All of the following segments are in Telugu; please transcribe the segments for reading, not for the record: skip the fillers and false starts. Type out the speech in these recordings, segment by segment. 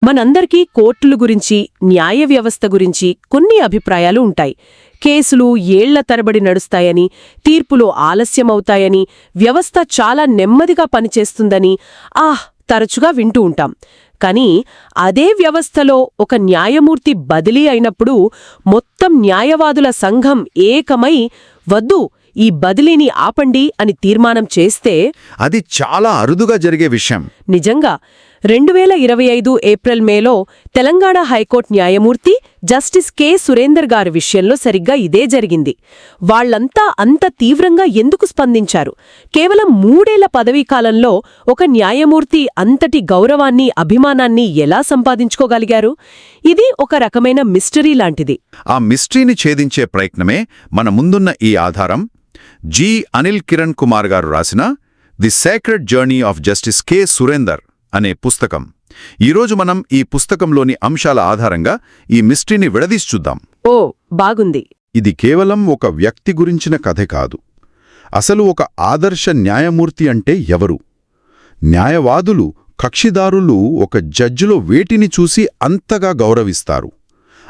మనందరికీ కోర్టుల గురించి న్యాయ వ్యవస్థ గురించి కొన్ని అభిప్రాయాలు ఉంటాయి. కేసులు ఏళ్ల తరబడి నడుస్తాయని, తీర్పులు ఆలస్యమవుతాయని, వ్యవస్థ చాలా నెమ్మదిగా పనిచేస్తుందని తరచుగా వింటూ ఉంటాం. కానీ అదే వ్యవస్థలో ఒక న్యాయమూర్తి బదిలీ అయినప్పుడు మొత్తం న్యాయవాదుల సంఘం ఏకమై వద్దు, ఈ బదిలీని ఆపండి అని తీర్మానం చేస్తే అది చాలా అరుదుగా జరిగే విషయం. నిజంగా 2025 ఏప్రిల్ మేలో తెలంగాణ హైకోర్టు న్యాయమూర్తి జస్టిస్ కె సురేందర్ గారి విషయంలో సరిగ్గా ఇదే జరిగింది. వాళ్లంతా అంత తీవ్రంగా ఎందుకు స్పందించారు? కేవలం 3 ఏళ్ల పదవీకాలంలో ఒక న్యాయమూర్తి అంతటి గౌరవాన్ని, అభిమానాన్ని ఎలా సంపాదించుకోగలిగారు? ఇది ఒక రకమైన మిస్టరీ లాంటిది. ఆ మిస్టరీని ఛేదించే ప్రయత్నమే మన ముందున్న ఈ ఆధారం. జి. అనిల్ కిరణ్ కుమార్ గారు రాసిన the sacred journey of justice K Surender అనే పుస్తకం. ఈరోజు మనం ఈ పుస్తకంలోని అంశాల ఆధారంగా ఈ మిస్టరీని విడదీసి చూద్దాం. బాగుంది. ఇది కేవలం ఒక వ్యక్తి గురించిన కథ కాదు. అసలు ఒక ఆదర్శ న్యాయమూర్తి అంటే ఎవరు? న్యాయవాదులు, కక్షిదారులు ఒక జడ్జిలో వేటిని చూసి అంతగా గౌరవిస్తారు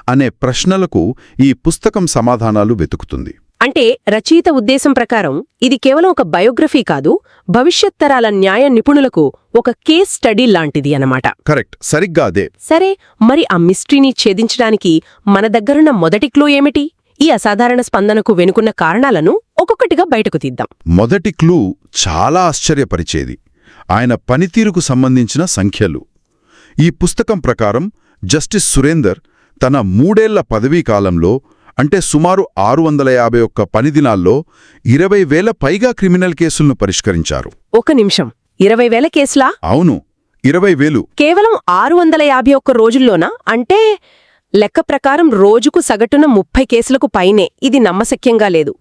అనే ప్రశ్నలకు ఈ పుస్తకం సమాధానాలు వెతుకుతుంది. అంటే రచయిత ఉద్దేశం ప్రకారం ఇది కేవలం ఒక బయోగ్రఫీ కాదు, భవిష్యత్ తరాల న్యాయ నిపుణులకు ఒక కేస్ స్టడీ లాంటిది అన్నమాట. కరెక్ట్, సరిగ్గా అదే. సరే, మరి ఆ మిస్టరీని ఛేదించడానికి మన దగ్గరున్న మొదటి క్లూ ఏమిటి? ఈ అసాధారణ స్పందనకు వెనుకున్న కారణాలను ఒక్కొక్కటిగా బయటకు తీద్దాం. మొదటి క్లూ చాలా ఆశ్చర్యపరిచేది. ఆయన పనితీరుకు సంబంధించిన సంఖ్యలు. ఈ పుస్తకం ప్రకారం జస్టిస్ సురేందర్ తన 3 ఏళ్ల పదవీకాలంలో, అంటే సుమారు 651 పనిదినాల్లో 20,000 పైగా క్రిమినల్ కేసులను పరిష్కరించారు. ఒక నిమిషం, 20,000 కేసులా? అవును, 20,000 కేవలం 651 రోజుల్లోనా? అంటే లెక్క ప్రకారం రోజుకు సగటున 30 కేసులకు పైనే. ఇది నమ్మశక్యంగా లేదు.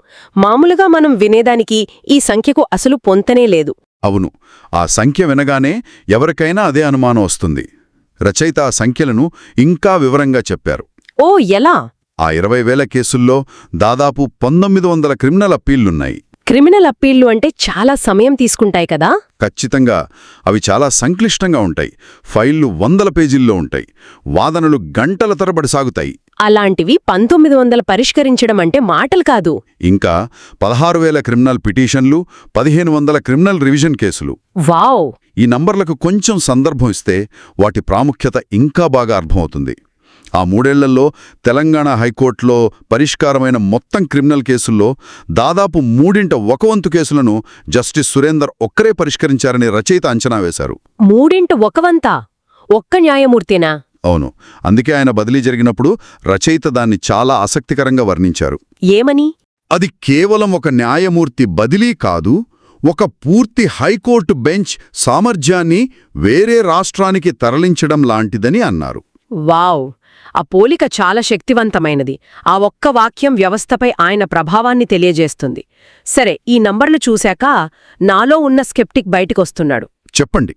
మామూలుగా మనం వినేదానికి ఈ సంఖ్యకు అసలు పొంతనే లేదు. అవును, ఆ సంఖ్య వినగానే ఎవరికైనా అదే అనుమానం వస్తుంది. రచయిత ఆ సంఖ్యలను ఇంకా వివరంగా చెప్పారు. ఎలా? ఆ 20,000 కేసుల్లో దాదాపు 1900 క్రిమినల్ అప్పీళ్లున్నాయి. క్రిమినల్ అప్పీళ్లు అంటే చాలా సమయం తీసుకుంటాయి కదా? ఖచ్చితంగా. అవి చాలా సంక్లిష్టంగా ఉంటాయి. ఫైళ్లు 100 పేజీల్లో ఉంటాయి. వాదనలు గంటల తరబడి సాగుతాయి. అలాంటివి 1900 పరిష్కరించడం అంటే మాటలు కాదు. ఇంకా 16,000 క్రిమినల్ పిటిషన్లు, 1,500 క్రిమినల్ రివిజన్ కేసులు. వావ్! ఈ నంబర్లకు కొంచెం సందర్భం ఇస్తే వాటి ప్రాముఖ్యత ఇంకా బాగా అర్థమవుతుంది. ఆ 3 ఏళ్లలో తెలంగాణ హైకోర్టులో పరిష్కారమైన మొత్తం క్రిమినల్ కేసుల్లో దాదాపు 3/1 కేసులను జస్టిస్ సురేందర్ ఒక్కరే పరిష్కరించారని రచయిత అంచనా వేశారు. 3/1? ఒక్క న్యాయమూర్తేనా? అవును. అందుకే ఆయన బదిలీ జరిగినప్పుడు రచయిత దాన్ని చాలా ఆసక్తికరంగా వర్ణించారు. ఏమని? అది కేవలం ఒక న్యాయమూర్తి బదిలీ కాదు, ఒక పూర్తి హైకోర్టు బెంచ్ సామర్థ్యాన్ని వేరే రాష్ట్రానికి తరలించడం లాంటిదని అన్నారు. వావ్! ఆ పోలిక చాలా శక్తివంతమైనది. ఆ ఒక్క వాక్యం వ్యవస్థపై ఆయన ప్రభావాన్ని తెలియజేస్తుంది. సరే, ఈ నంబర్లు చూశాక నాలో ఉన్న స్కెప్టిక్ బయటికొస్తున్నాడు. చెప్పండి.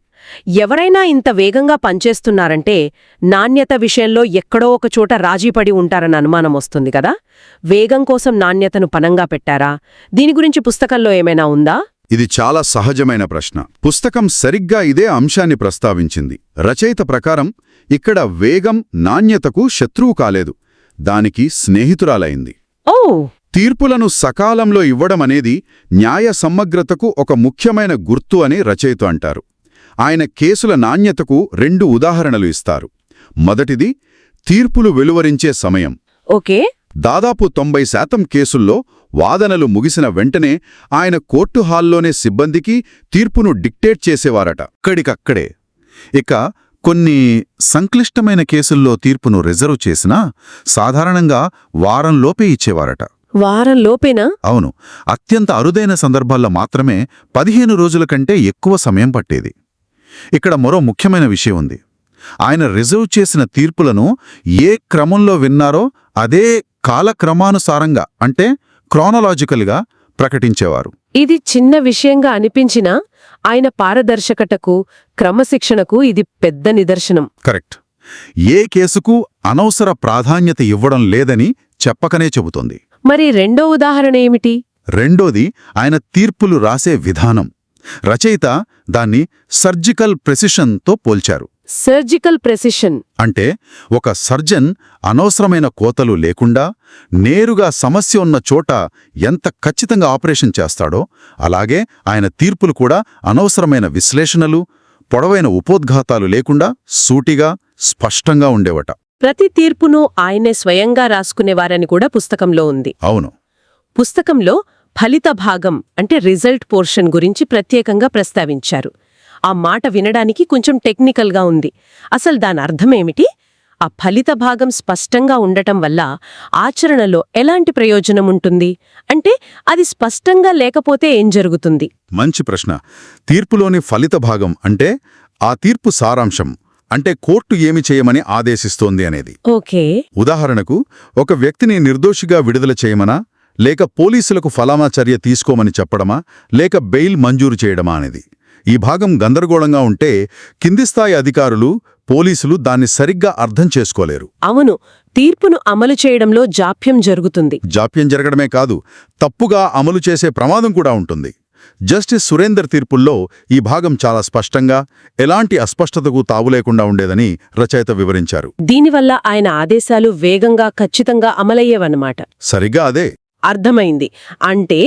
ఎవరైనా ఇంత వేగంగా పనిచేస్తున్నారంటే నాణ్యత విషయంలో ఎక్కడో ఒక చోట రాజీపడి ఉంటారన్న అనుమానం వస్తుంది కదా? వేగం కోసం నాణ్యతను పనంగా పెట్టారా? దీని గురించి పుస్తకంలో ఏమైనా ఉందా? ఇది చాలా సహజమైన ప్రశ్న. పుస్తకం సరిగ్గా ఇదే అంశాన్ని ప్రస్తావించింది. రచయిత ప్రకారం ఇక్కడ వేగం నాణ్యతకు శత్రువు కాలేదు, దానికి స్నేహితురాలైంది. తీర్పులను సకాలంలో ఇవ్వడమనేది న్యాయ సమగ్రతకు ఒక ముఖ్యమైన గుర్తు అని రచయిత అంటారు. ఆయన కేసుల నాణ్యతకు 2 ఉదాహరణలు ఇస్తారు. మొదటిది తీర్పులు వెలువరించే సమయం. ఓకే. దాదాపు 90% కేసుల్లో వాదనలు ముగిసిన వెంటనే ఆయన కోర్టు హాల్లోనే సిబ్బందికి తీర్పును డిక్టేట్ చేసేవారట, అక్కడికక్కడే. ఇక కొన్ని సంక్లిష్టమైన కేసుల్లో తీర్పును రిజర్వ్ చేసినా సాధారణంగా వారంలోపే ఇచ్చేవారట. వారంలోపేనా? అవును. అత్యంత అరుదైన సందర్భాల్లో మాత్రమే 15 రోజుల కంటే ఎక్కువ సమయం పట్టేది. ఇక్కడ మరో ముఖ్యమైన విషయం ఉంది. ఆయన రిజర్వ్ చేసిన తీర్పులను ఏ క్రమంలో విన్నారో అదే కాలక్రమానుసారంగా, అంటే క్రానలాజికల్గా ప్రకటించేవారు. ఇది చిన్న విషయంగా అనిపించినా ఆయన పారదర్శకతకు, క్రమశిక్షణకు ఇది పెద్ద నిదర్శనం. కరెక్ట్. ఏ కేసుకు అనవసర ప్రాధాన్యత ఇవ్వడం లేదని చెప్పకనే చెబుతోంది. మరి రెండో ఉదాహరణ ఏమిటి? రెండోది ఆయన తీర్పులు రాసే విధానం. రచయిత దాన్ని సర్జికల్ ప్రెసిషన్తో పోల్చారు. Surgical precision. అంటే ఒక సర్జన్ అనవసరమైన కోతలు లేకుండా నేరుగా సమస్య ఉన్న చోట ఎంత ఖచ్చితంగా ఆపరేషన్ చేస్తాడో అలాగే ఆయన తీర్పులు కూడా అనవసరమైన విశ్లేషణలు పొడవైన ఉపోద్ఘాతాలు లేకుండా సూటిగా స్పష్టంగా ఉండేవట. ప్రతి తీర్పును ఆయనే స్వయంగా రాసుకునేవారని కూడా పుస్తకంలో ఉంది. అవును. పుస్తకంలో ఫలిత భాగం అంటే రిజల్ట్ పోర్షన్ గురించి ప్రత్యేకంగా ప్రస్తావించారు. ఆ మాట వినడానికి కొంచెం టెక్నికల్గా ఉంది. అసలు దాని అర్థమేమిటి? ఆ ఫలిత భాగం స్పష్టంగా ఉండటం వల్ల ఆచరణలో ఎలాంటి ప్రయోజనం ఉంటుంది? అంటే అది స్పష్టంగా లేకపోతే ఏం జరుగుతుంది? మంచి ప్రశ్న. తీర్పులోని ఫలిత భాగం అంటే ఆ తీర్పు సారాంశం, అంటే కోర్టు ఏమి చేయమని ఆదేశిస్తోంది అనేది. ఓకే. ఉదాహరణకు ఒక వ్యక్తిని నిర్దోషిగా విడుదల చేయమనా, లేక పోలీసులకు ఫలానా చర్య తీసుకోమని చెప్పడమా, లేక బెయిల్ మంజూరు చేయడమా అనేది. ఈ భాగం గందరగోళంగా ఉంటే కింది స్థాయి అధికారులు, పోలీసులు దాన్ని సరిగ్గా అర్థం చేసుకోలేరు. అవును, తీర్పును అమలు చేయడంలో జాప్యం జరుగుతుంది. జాప్యం జరగడమే కాదు, తప్పుగా అమలు చేసే ప్రమాదం కూడా ఉంటుంది. జస్టిస్ సురేందర్ తీర్పుల్లో ఈ భాగం చాలా స్పష్టంగా, ఎలాంటి అస్పష్టతకు తావులేకుండా ఉండేదని రచయిత వివరించారు. దీనివల్ల ఆయన ఆదేశాలు వేగంగా ఖచ్చితంగా అమలయ్యేవన్నమాట. సరిగ్గా అదే. అర్థమైంది. అంటే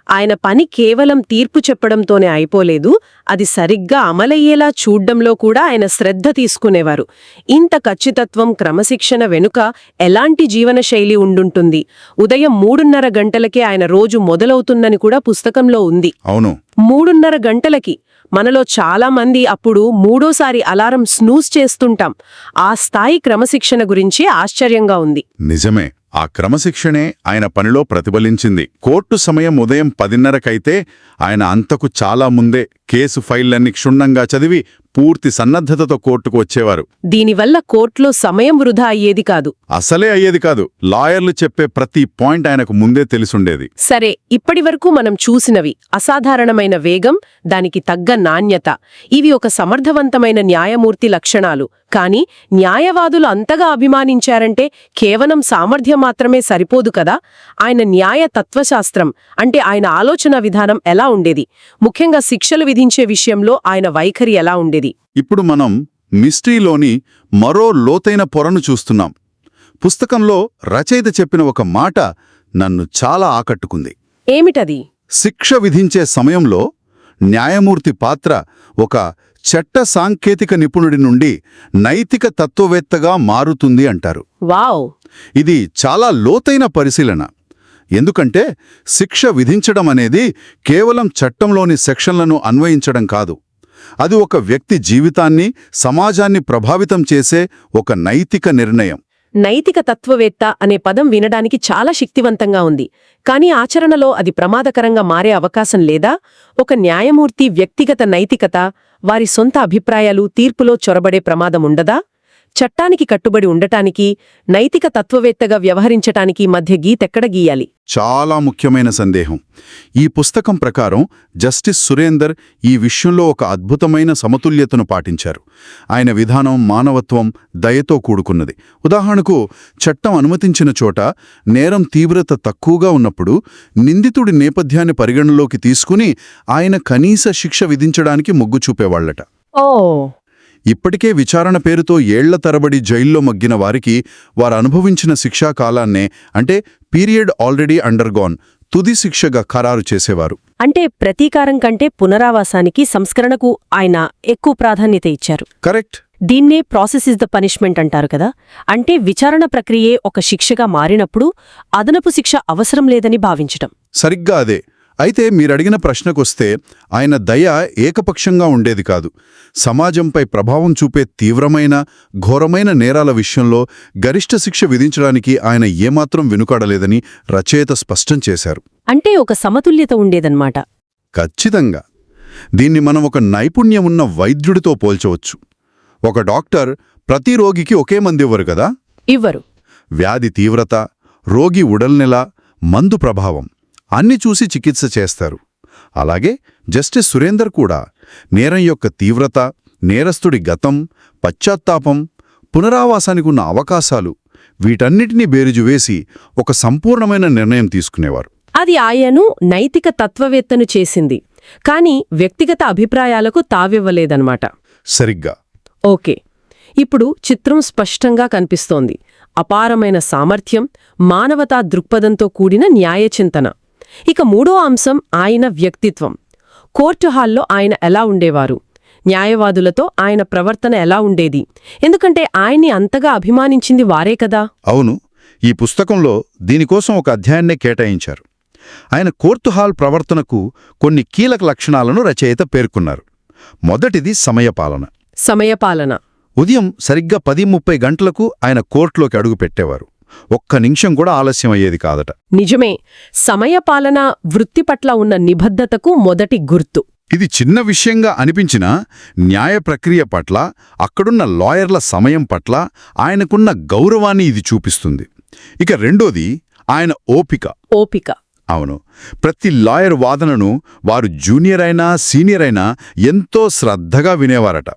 ఆయన పని కేవలం తీర్పు చెప్పడంతోనే అయిపోలేదు, అది సరిగ్గా అమలయ్యేలా చూడ్డంలో కూడా ఆయన శ్రద్ధ తీసుకునేవారు. ఇంత ఖచ్చితత్వం, క్రమశిక్షణ వెనుక ఎలాంటి జీవనశైలి ఉండుంటుంది? ఉదయం 3:30 గంటలకే ఆయన రోజు మొదలవుతుందని కూడా పుస్తకంలో ఉంది. అవును. 3:30 గంటలకి. మనలో చాలా మంది అప్పుడు మూడోసారి అలారం స్నూజ్ చేస్తుంటాం. ఆ స్థాయి క్రమశిక్షణ గురించి ఆశ్చర్యంగా ఉంది. నిజమే. ఆ క్రమశిక్షణే ఆయన పనిలో ప్రతిఫలించింది. కోర్టు సమయం ఉదయం 10:30కైతే ఆయన అంతకు చాలా ముందే కేసు ఫైళ్లన్నీ క్షుణ్ణంగా చదివి పూర్తి సన్నద్ధతతో కోర్టుకు వచ్చేవారు. దీనివల్ల కోర్టులో సమయం వృధా అయ్యేది కాదు. అసలే అయ్యేది కాదు. లాయర్లు చెప్పే ప్రతి పాయింట్ ఆయనకు ముందే తెలిసుండేది. సరే, ఇప్పటివరకు మనం చూసినవి అసాధారణమైన వేగం, దానికి తగ్గ నాణ్యత, ఇవి ఒక సమర్థవంతమైన న్యాయమూర్తి లక్షణాలు. కానీ న్యాయవాదులు అంతగా అభిమానించారంటే కేవలం సామర్థ్యం మాత్రమే సరిపోదు కదా. ఆయన న్యాయ తత్వశాస్త్రం అంటే ఆయన ఆలోచన విధానం ఎలా ఉండేది? ముఖ్యంగా శిక్షలు విధించే విషయంలో ఆయన వైఖరి ఎలా ఉండేది? ఇప్పుడు మనం మిస్టరీలోని మరో లోతైన పొరను చూస్తున్నాం. పుస్తకంలో రచయిత చెప్పిన ఒక మాట నన్ను చాలా ఆకట్టుకుంది. ఏమిటది? శిక్ష విధించే సమయంలో న్యాయమూర్తి పాత్ర ఒక చట్ట సాంకేతిక నిపుణుడి నుండి నైతిక తత్వవేత్తగా మారుతుంది అంటారు. వావ్! ఇది చాలా లోతైన పరిశీలన. ఎందుకంటే శిక్ష విధించడం అనేది కేవలం చట్టంలోని సెక్షన్లను అన్వయించడం కాదు. అది ఒక వ్యక్తి జీవితాన్ని, సమాజాన్ని ప్రభావితం చేసే ఒక నైతిక నిర్ణయం. నైతిక తత్వవేత్త అనే పదం వినడానికి చాలా శక్తివంతంగా ఉంది. కానీ ఆచరణలో అది ప్రమాదకరంగా మారే అవకాశం లేదా? ఒక న్యాయమూర్తి వ్యక్తిగత నైతికత, వారి సొంత అభిప్రాయాలు తీర్పులో చొరబడే ప్రమాదం ఉండదా? చట్టానికి కట్టుబడి ఉండటానికి, నైతిక తత్వవేత్తగా వ్యవహరించటానికి మధ్య గీతెక్కడ గీయాలి? చాలా ముఖ్యమైన సందేహం. ఈ పుస్తకం ప్రకారం జస్టిస్ సురేందర్ ఈ విషయంలో ఒక అద్భుతమైన సమతుల్యతను పాటించారు. ఆయన విధానం మానవత్వం, దయతో కూడుకున్నది. ఉదాహరణకు, చట్టం అనుమతించిన చోట నేరం తీవ్రత తక్కువగా ఉన్నప్పుడు నిందితుడి నేపథ్యాన్ని పరిగణలోకి తీసుకుని ఆయన కనీస శిక్ష విధించడానికి మొగ్గు చూపేవాళ్లట. ఓ! ఇప్పటికే విచారణ పేరుతో ఏళ్ల తరబడి జైల్లో మగ్గిన వారికి వారు అనుభవించిన శిక్షాకాలాన్నే, అంటే పీరియడ్ ఆల్రెడీ అండర్గాన్, తుది శిక్షగా ఖరారు చేసేవారు. అంటే ప్రతీకారం కంటే పునరావాసానికి, సంస్కరణకు ఆయన ఎక్కువ ప్రాధాన్యత ఇచ్చారు. కరెక్ట్. దీన్నే ప్రాసెస్ ఇస్ ద పనిష్మెంట్ అంటారు కదా. అంటే విచారణ ప్రక్రియే ఒక శిక్షగా మారినప్పుడు అదనపు శిక్ష అవసరం లేదని భావించటం. సరిగ్గా అదే. అయితే మీరడిగిన ప్రశ్నకొస్తే ఆయన దయ ఏకపక్షంగా ఉండేది కాదు. సమాజంపై ప్రభావం చూపే తీవ్రమైన, ఘోరమైన నేరాల విషయంలో గరిష్ట శిక్ష విధించడానికి ఆయన ఏమాత్రం వెనుకాడలేదని రచయిత స్పష్టం చేశారు. అంటే ఒక సమతుల్యత ఉండేదన్నమాట. ఖచ్చితంగా. దీన్ని మనం ఒక నైపుణ్యమున్న వైద్యుడితో పోల్చవచ్చు. ఒక డాక్టర్ ప్రతి రోగికి ఒకే మందివ్వరు కదా. ఇవ్వరు. వ్యాధి తీవ్రత, రోగి ఉడల్నెల, మందు ప్రభావం అన్ని చూసి చికిత్స చేస్తారు. అలాగే జస్టిస్ సురేందర్ కూడా నేరం యొక్క తీవ్రత, నేరస్తుడి గతం, పశ్చాత్తాపం, పునరావాసానికి ఉన్న అవకాశాలు, వీటన్నిటినీ బేరుజువేసి ఒక సంపూర్ణమైన నిర్ణయం తీసుకునేవారు. అది ఆయనను నైతిక తత్వవేత్తను చేసింది, కానీ వ్యక్తిగత అభిప్రాయాలకు తావివ్వలేదన్నమాట. సరిగ్గా. ఓకే. ఇప్పుడు చిత్రం స్పష్టంగా కనిపిస్తోంది. అపారమైన సామర్థ్యం, మానవతా దృక్పథంతో కూడిన న్యాయచింతన. ఇక మూడో అంశం ఆయన వ్యక్తిత్వం. కోర్టు హాల్లో ఆయన ఎలా ఉండేవారు? న్యాయవాదులతో ఆయన ప్రవర్తన ఎలా ఉండేది? ఎందుకంటే ఆయన్ని అంతగా అభిమానించింది వారే కదా. అవును, ఈ పుస్తకంలో దీనికోసం ఒక అధ్యాయాన్నే కేటాయించారు. ఆయన కోర్టు హాల్ ప్రవర్తనకు కొన్ని కీలక లక్షణాలను రచయిత పేర్కొన్నారు. మొదటిది సమయపాలన. సమయపాలన. ఉదయం సరిగ్గా 10:30 గంటలకు ఆయన కోర్టులోకి అడుగుపెట్టేవారు. ఒక్క నిమిషం కూడా ఆలస్యం అయ్యేది కాదట. నిజమే. సమయపాలన వృత్తి పట్ల ఉన్న నిబద్ధతకు మొదటి గుర్తు. ఇది చిన్న విషయంగా అనిపించినా న్యాయ ప్రక్రియ పట్ల, అక్కడున్న లాయర్ల సమయం పట్ల ఆయనకున్న గౌరవాన్ని ఇది చూపిస్తుంది. ఇక రెండోది ఆయన ఓపిక. ఓపిక. అవును, ప్రతి లాయర్ వాదనను వారు జూనియర్ అయినా సీనియర్ అయినా ఎంతో శ్రద్ధగా వినేవారట.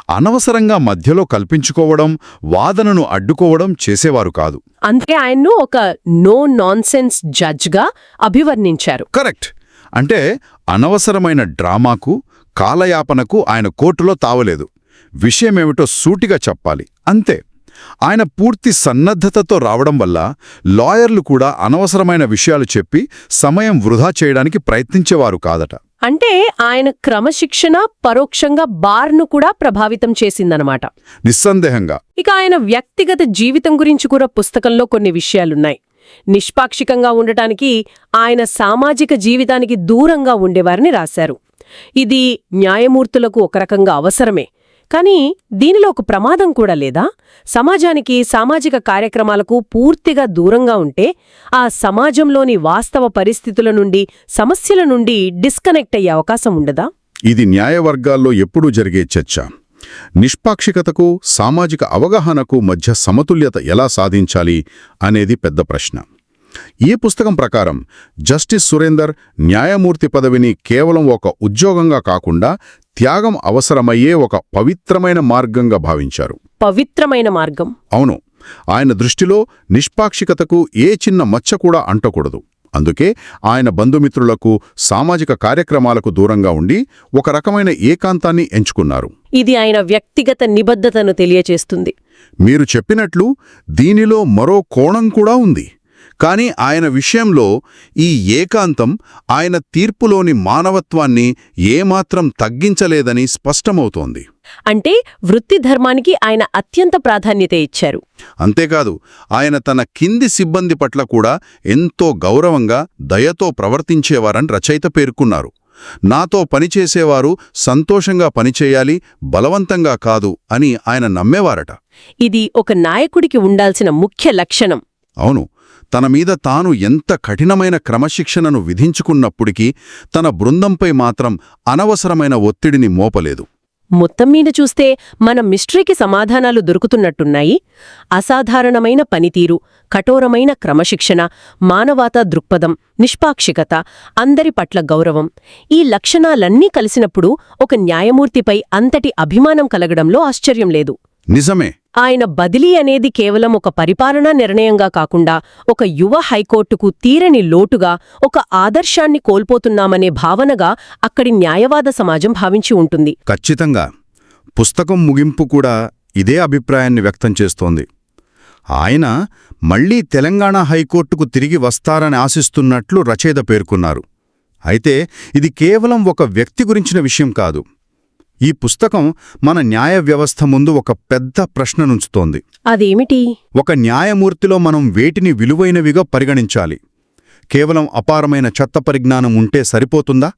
అనవసరంగా మధ్యలో కల్పించుకోవడం, వాదనను అడ్డుకోవడం చేసేవారు కాదు. అందుకే ఆయన్ను ఒక నో నాన్సెన్స్ జడ్జ్గా అభివర్ణించారు. కరెక్ట్. అంటే అనవసరమైన డ్రామాకు, కాలయాపనకు ఆయన కోర్టులో తావలేదు. విషయమేమిటో సూటిగా చెప్పాలి, అంతే. ఆయన పూర్తి సన్నద్ధతతో రావడం వల్ల లాయర్లు కూడా అనవసరమైన విషయాలు చెప్పి సమయం వృధా చేయడానికి ప్రయత్నించేవారు కాదట. అంటే ఆయన క్రమశిక్షణ పరోక్షంగా బార్ను కూడా ప్రభావితం చేసిందనమాట. నిస్సందేహంగా. ఇక ఆయన వ్యక్తిగత జీవితం గురించి కూడా పుస్తకంలో కొన్ని విషయాలున్నాయి. నిష్పాక్షికంగా ఉండటానికి ఆయన సామాజిక జీవితానికి దూరంగా ఉండేవారని రాశారు. ఇది న్యాయమూర్తులకు ఒక రకంగా అవసరమే. కానీ దీనిలో ఒక ప్రమాదం కూడా లేదా? సమాజానికి, సామాజిక కార్యక్రమాలకు పూర్తిగా దూరంగా ఉంటే ఆ సమాజంలోని వాస్తవ పరిస్థితుల నుండి, సమస్యల నుండి డిస్కనెక్ట్ అయ్యే అవకాశం ఉండదా? ఇది న్యాయవర్గాల్లో ఎప్పుడూ జరిగే చర్చ. నిష్పాక్షికతకు, సామాజిక అవగాహనకు మధ్య సమతుల్యత ఎలా సాధించాలి అనేది పెద్ద ప్రశ్న. ఈ పుస్తకం ప్రకారం జస్టిస్ సురేందర్ న్యాయమూర్తి పదవిని కేవలం ఒక ఉద్యోగంగా కాకుండా త్యాగం అవసరమయ్యే ఒక పవిత్రమైన మార్గంగా భావించారు. పవిత్రమైన మార్గం. అవును, ఆయన దృష్టిలో నిష్పాక్షికతకు ఏ చిన్న మచ్చ కూడా అంటకూడదు. అందుకే ఆయన బంధుమిత్రులకు, సామాజిక కార్యక్రమాలకు దూరంగా ఉండి ఒక రకమైన ఏకాంతాన్ని ఎంచుకున్నారు. ఇది ఆయన వ్యక్తిగత నిబద్ధతను తెలియచేస్తుంది. మీరు చెప్పినట్లు దీనిలో మరో కోణం కూడా ఉంది. కానీ ఆయన విషయంలో ఈ ఏకాంతం ఆయన తీర్పులోని మానవత్వాన్ని ఏమాత్రం తగ్గించలేదని స్పష్టమవుతోంది. అంటే వృత్తి ధర్మానికి ఆయన అత్యంత ప్రాధాన్యత ఇచ్చారు. అంతేకాదు, ఆయన తన కింది సిబ్బంది పట్ల కూడా ఎంతో గౌరవంగా, దయతో ప్రవర్తించేవారని రచయిత పేర్కొన్నారు. నాతో పనిచేసేవారు సంతోషంగా పనిచేయాలి, బలవంతంగా కాదు అని ఆయన నమ్మేవారట. ఇది ఒక నాయకుడికి ఉండాల్సిన ముఖ్య లక్షణం. అవును, తన మీద తాను ఎంత కఠినమైన క్రమశిక్షణను విధించుకున్నప్పటికీ తన బృందంపై మాత్రం అనవసరమైన ఒత్తిడిని మోపలేదు. మొత్తం మీద చూస్తే మన మిస్టరీకి సమాధానాలు దొరుకుతున్నట్టున్నాయి. అసాధారణమైన పనితీరు, కఠోరమైన క్రమశిక్షణ, మానవతా దృక్పథం, నిష్పాక్షికత, అందరి పట్ల గౌరవం, ఈ లక్షణాలన్నీ కలిసినప్పుడు ఒక న్యాయమూర్తిపై అంతటి అభిమానం కలగడంలో ఆశ్చర్యం లేదు. నిజమే. ఆయన బదిలీ అనేది కేవలం ఒక పరిపాలనా నిర్ణయంగా కాకుండా ఒక యువ హైకోర్టుకు తీరని లోటుగా, ఒక ఆదర్శాన్ని కోల్పోతున్నామనే భావనగా అక్కడి న్యాయవాద సమాజం భావించి ఉంటుంది. ఖచ్చితంగా. పుస్తకం ముగింపు కూడా ఇదే అభిప్రాయాన్ని వ్యక్తం చేస్తోంది. ఆయన మళ్లీ తెలంగాణ హైకోర్టుకు తిరిగి వస్తారని ఆశిస్తున్నట్లు రచయిత పేర్కొన్నారు. అయితే ఇది కేవలం ఒక వ్యక్తి గురించిన విషయం కాదు. ఈ పుస్తకం మన న్యాయ వ్యవస్థ ముందు ఒక పెద్ద ప్రశ్ననుంచుతోంది. అదేమిటి? ఒక న్యాయమూర్తిలో మనం వేటిని విలువైనవిగా పరిగణించాలి? కేవలం అపారమైన చట్ట పరిజ్ఞానం ఉంటే సరిపోతుందా?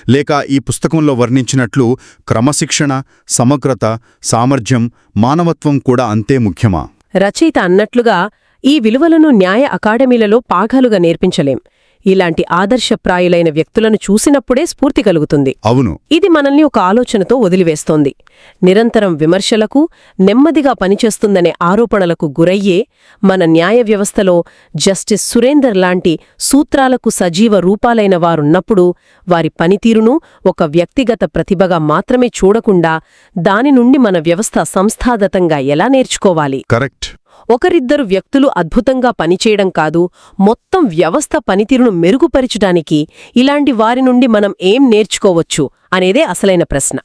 లేక ఈ పుస్తకంలో వర్ణించినట్లు క్రమశిక్షణ, సమగ్రత, సామర్థ్యం, మానవత్వం కూడా అంతే ముఖ్యమా? రచయిత అన్నట్లుగా ఈ విలువలను న్యాయ అకాడమీలలో పాఠాలుగా నేర్పించలేం. ఇలాంటి ఆదర్శప్రాయులైన వ్యక్తులను చూసినప్పుడే స్ఫూర్తి కలుగుతుంది. అవును, ఇది మనల్ని ఒక ఆలోచనతో వదిలివేస్తోంది. నిరంతరం విమర్శలకు, నెమ్మదిగా పనిచేస్తుందనే ఆరోపణలకు గురయ్యే మన న్యాయ వ్యవస్థలో జస్టిస్ సురేందర్ లాంటి సూత్రాలకు సజీవ రూపాలైన వారున్నప్పుడు వారి పనితీరును ఒక వ్యక్తిగత ప్రతిభగా మాత్రమే చూడకుండా దాని నుండి మన వ్యవస్థ సంస్థాగతంగా ఎలా నేర్చుకోవాలి? కరెక్ట్. ఒకరిద్దరు వ్యక్తులు అద్భుతంగా పనిచేయడం కాదు, మొత్తం వ్యవస్థ పనితీరును మెరుగుపరచడానికి ఇలాంటి వారి నుండి మనం ఏం నేర్చుకోవచ్చు అనేదే అసలైన ప్రశ్న.